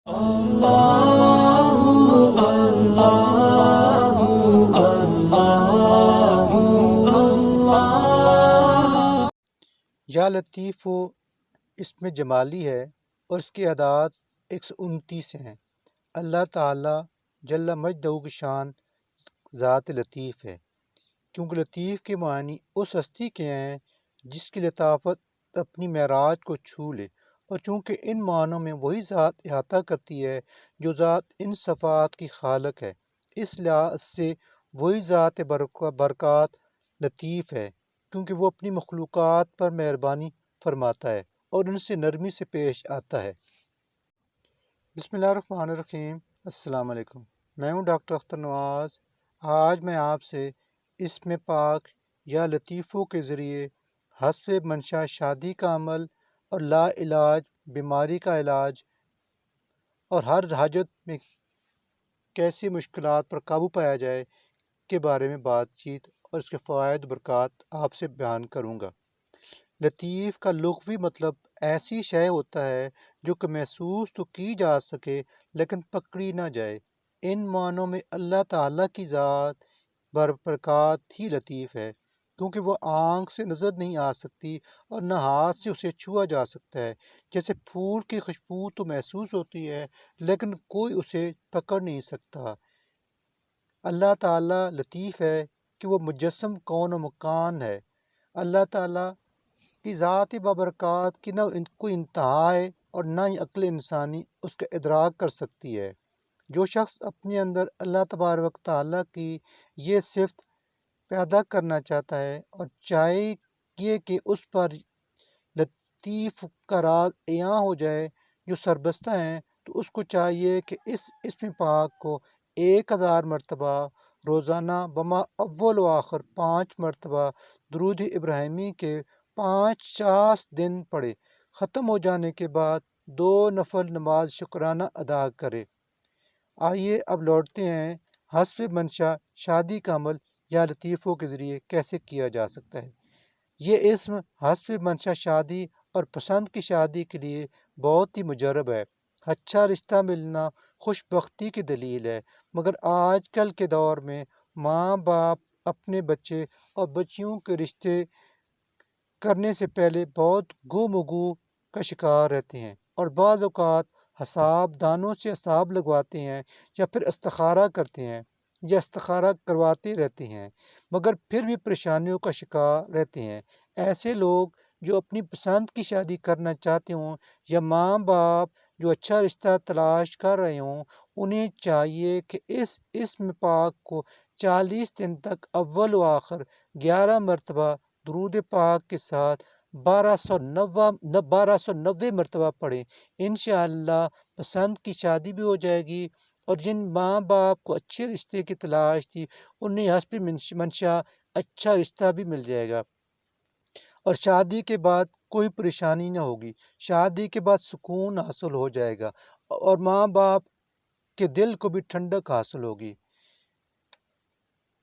یا لطیف و اسم جمالی ہے اور اس کی اعداد 129 ہیں۔ اللہ تعالیٰ جل مجدہ کی شان ذات لطیف ہے، کیونکہ لطیف کے معنی اس ہستی کے ہیں جس کی لطافت اپنی معراج کو چھو لے، اور چونکہ ان معنوں میں وہی ذات احاطہ کرتی ہے جو ذات ان صفات کی خالق ہے، اس لحاظ سے وہی ذات برکات لطیف ہے، کیونکہ وہ اپنی مخلوقات پر مہربانی فرماتا ہے اور ان سے نرمی سے پیش آتا ہے۔ بسم اللہ الرحمن الرحیم۔ السلام علیکم، میں ہوں ڈاکٹر اختر نواز۔ آج میں آپ سے اسم پاک یا لطیفوں کے ذریعے حسب منشا شادی کا عمل اور لا علاج بیماری کا علاج اور ہر حاجت میں کیسی مشکلات پر قابو پایا جائے کے بارے میں بات چیت اور اس کے فوائد برکات آپ سے بیان کروں گا۔ لطیف کا لغوی مطلب ایسی شے ہوتا ہے جو کہ محسوس تو کی جا سکے لیکن پکڑی نہ جائے۔ ان معنوں میں اللہ تعالیٰ کی ذات برکات ہی لطیف ہے، کیونکہ وہ آنکھ سے نظر نہیں آ سکتی اور نہ ہاتھ سے اسے چھوا جا سکتا ہے۔ جیسے پھول کی خوشبو تو محسوس ہوتی ہے لیکن کوئی اسے پکڑ نہیں سکتا۔ اللہ تعالیٰ لطیف ہے کہ وہ مجسم کون و مکان ہے۔ اللہ تعالیٰ کی ذات بابرکات کی نہ کوئی انتہا ہے اور نہ ہی عقل انسانی اس کا ادراک کر سکتی ہے۔ جو شخص اپنے اندر اللہ تبارک و تعالیٰ کی یہ صفت پیدا کرنا چاہتا ہے اور چاہیے کہ اس پر لطیف کا راز عیاں ہو جائے جو سربستہ ہیں، تو اس کو چاہیے کہ اس اسم پاک کو 1000 مرتبہ روزانہ بما اول و آخر 5 مرتبہ درود ابراہیمی کے 50 دن پڑھے۔ ختم ہو جانے کے بعد 2 نفل نماز شکرانہ ادا کرے۔ آئیے اب لوٹتے ہیں حسب منشا شادی کا عمل یا لطیفوں کے ذریعے کیسے کیا جا سکتا ہے۔ یہ اسم حسب منشا شادی اور پسند کی شادی کے لیے بہت ہی مجرب ہے۔ اچھا رشتہ ملنا خوش بختی کی دلیل ہے، مگر آج کل کے دور میں ماں باپ اپنے بچے اور بچیوں کے رشتے کرنے سے پہلے بہت گو مگو کا شکار رہتے ہیں اور بعض اوقات حساب دانوں سے حساب لگواتے ہیں یا پھر استخارہ کرتے ہیں یا استخارہ کرواتے رہتے ہیں، مگر پھر بھی پریشانیوں کا شکار رہتے ہیں۔ ایسے لوگ جو اپنی پسند کی شادی کرنا چاہتے ہوں یا ماں باپ جو اچھا رشتہ تلاش کر رہے ہوں، انہیں چاہیے کہ اس اسم پاک کو 40 دن تک اول و آخر 11 مرتبہ درود پاک کے ساتھ 1290 مرتبہ پڑھیں۔ انشاءاللہ پسند کی شادی بھی ہو جائے گی، اور جن ماں باپ کو اچھے رشتے کی تلاش تھی انہیں حسب منشا اچھا رشتہ بھی مل جائے گا، اور شادی کے بعد کوئی پریشانی نہ ہوگی۔ شادی کے بعد سکون حاصل ہو جائے گا اور ماں باپ کے دل کو بھی ٹھنڈک حاصل ہوگی۔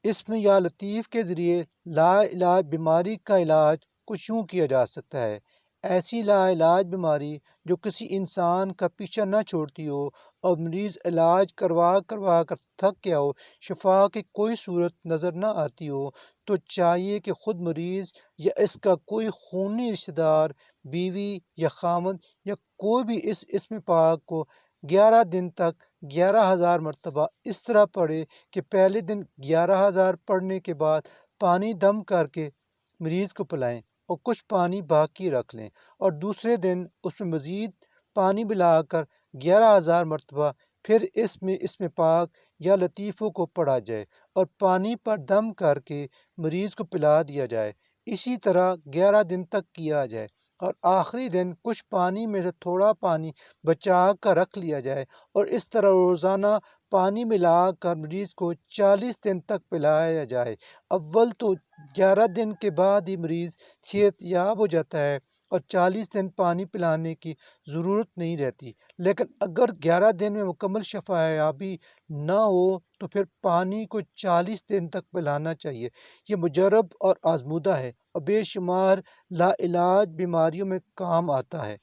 اسم یا لطیف کے ذریعے لا علاج بیماری کا علاج کچھ یوں کیا جا سکتا ہے۔ ایسی لا علاج بیماری جو کسی انسان کا پیچھا نہ چھوڑتی ہو اور مریض علاج کروا کر تھک گیا ہو، شفا کی کوئی صورت نظر نہ آتی ہو، تو چاہیے کہ خود مریض یا اس کا کوئی خونی رشتہ دار، بیوی یا خامند یا کوئی بھی اس اسم پاک کو 11 دن تک 11,000 مرتبہ اس طرح پڑھے کہ پہلے دن 11,000 پڑھنے کے بعد پانی دم کر کے مریض کو پلائیں اور کچھ پانی باقی رکھ لیں، اور دوسرے دن اس میں مزید پانی ملا کر 11,000 مرتبہ پھر اسم پاک یا لطیفوں کو پڑھا جائے اور پانی پر دم کر کے مریض کو پلا دیا جائے۔ اسی طرح 11 دن تک کیا جائے، اور آخری دن کچھ پانی میں سے تھوڑا پانی بچا کر رکھ لیا جائے، اور اس طرح روزانہ پانی ملا کر مریض کو 40 دن تک پلایا جائے۔ اول تو 11 دن کے بعد ہی مریض صحت یاب ہو جاتا ہے اور 40 دن پانی پلانے کی ضرورت نہیں رہتی، لیکن اگر 11 دن میں مکمل شفا یابی نہ ہو تو پھر پانی کو 40 دن تک پلانا چاہیے۔ یہ مجرب اور آزمودہ ہے اور بے شمار لا علاج بیماریوں میں کام آتا ہے۔